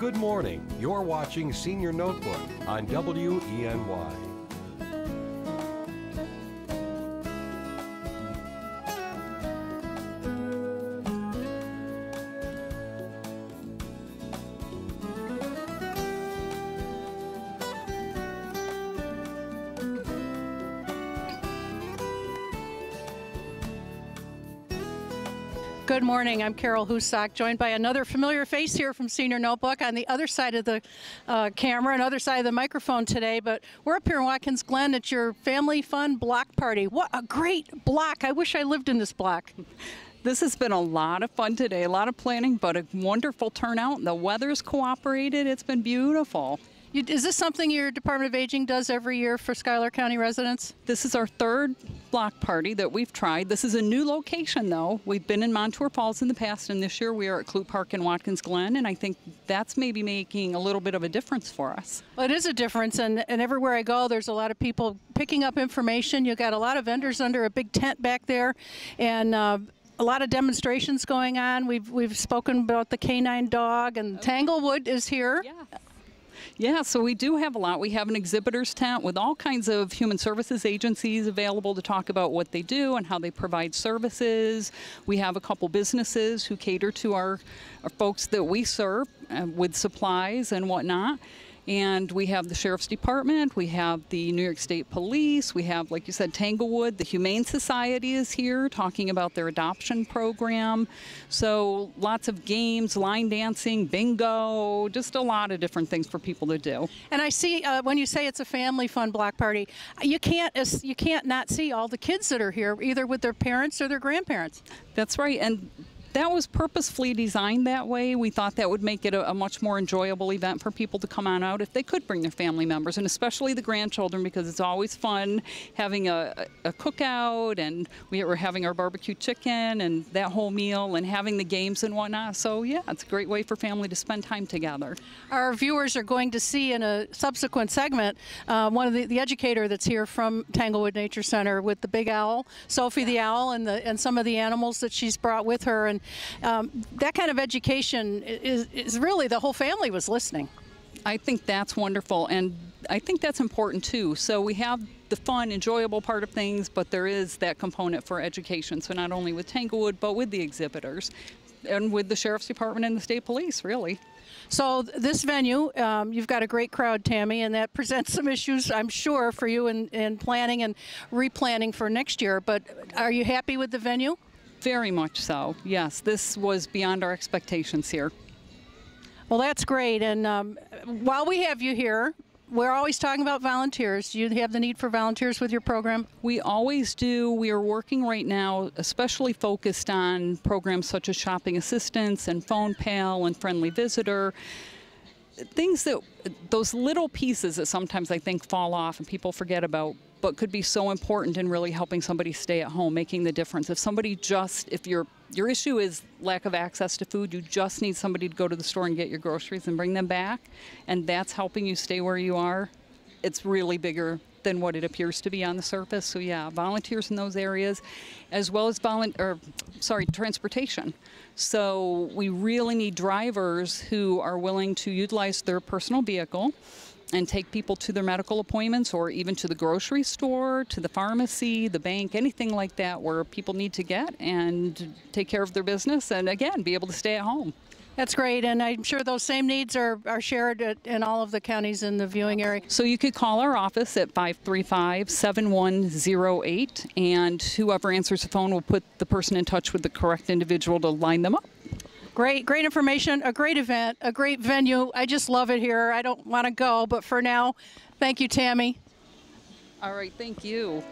Good morning. You're watching Senior Notebook on WENY. Good morning. I'm Carol Houssock, joined by another familiar face here from Senior Notebook on the other side of the camera and other side of the microphone today. But we're up here in Watkins Glen at your family fun block party. What a great block. I wish I lived in this block. This has been a lot of fun today, a lot of planning, but a wonderful turnout. The weather's cooperated. It's been beautiful. Is this something your Department of Aging does every year for Schuyler County residents? This is our third block party that we've tried. This is a new location, though. We've been in Montour Falls in the past, and this year we are at Clute Park in Watkins Glen, and I think that's maybe making a little bit of a difference for us. Well, it is a difference, and everywhere I go, there's a lot of people picking up information. You've got a lot of vendors under a big tent back there, and a lot of demonstrations going on. We've spoken about the canine dog, and Tanglewood is here. Yeah. Yeah, so we do have a lot. We have an exhibitors tent with all kinds of human services agencies available to talk about what they do and how they provide services. We have a couple businesses who cater to our folks that we serve with supplies and whatnot. And we have the Sheriff's Department, we have the New York State Police, we have, like you said, Tanglewood. The Humane Society is here talking about their adoption program. So lots of games, line dancing, bingo, just a lot of different things for people to do. And I see when you say it's a family fun block party, you can't not see all the kids that are here, either with their parents or their grandparents. That's right. And that was purposefully designed that way. We thought that would make it a much more enjoyable event for people to come on out if they could bring their family members, and especially the grandchildren, because it's always fun having a cookout, and we're having our barbecue chicken and that whole meal and having the games and whatnot. So yeah, it's a great way for family to spend time together. Our viewers are going to see in a subsequent segment one of the educator that's here from Tanglewood Nature Center with the big owl, Sophie the owl, and some of the animals that she's brought with her. And that kind of education is really, the whole family was listening. I think that's wonderful, and I think that's important too. So we have the fun, enjoyable part of things, but there is that component for education. So not only with Tanglewood, but with the exhibitors and with the Sheriff's Department and the State Police, really. So this venue, you've got a great crowd, Tammy, and that presents some issues, I'm sure, for you in planning and replanning for next year. But are you happy with the venue? Very much so, yes. This was beyond our expectations here. Well, that's great. And while we have you here, we're always talking about volunteers. Do you have the need for volunteers with your program? We always do. We are working right now, especially focused on programs such as shopping assistance and phone pal and friendly visitor. Things that, those little pieces that sometimes I think fall off and people forget about, but could be so important in really helping somebody stay at home, making the difference. If somebody if your issue is lack of access to food, you just need somebody to go to the store and get your groceries and bring them back, and that's helping you stay where you are, it's really bigger than what it appears to be on the surface. So yeah, volunteers in those areas, as well as transportation. So we really need drivers who are willing to utilize their personal vehicle and take people to their medical appointments, or even to the grocery store, to the pharmacy, the bank, anything like that where people need to get and take care of their business and, again, be able to stay at home. That's great, and I'm sure those same needs are shared in all of the counties in the viewing area. So you could call our office at 535-7108, and whoever answers the phone will put the person in touch with the correct individual to line them up. Great information, a great event, a great venue. I just love it here. I don't want to go, but for now, thank you, Tammy. All right, thank you.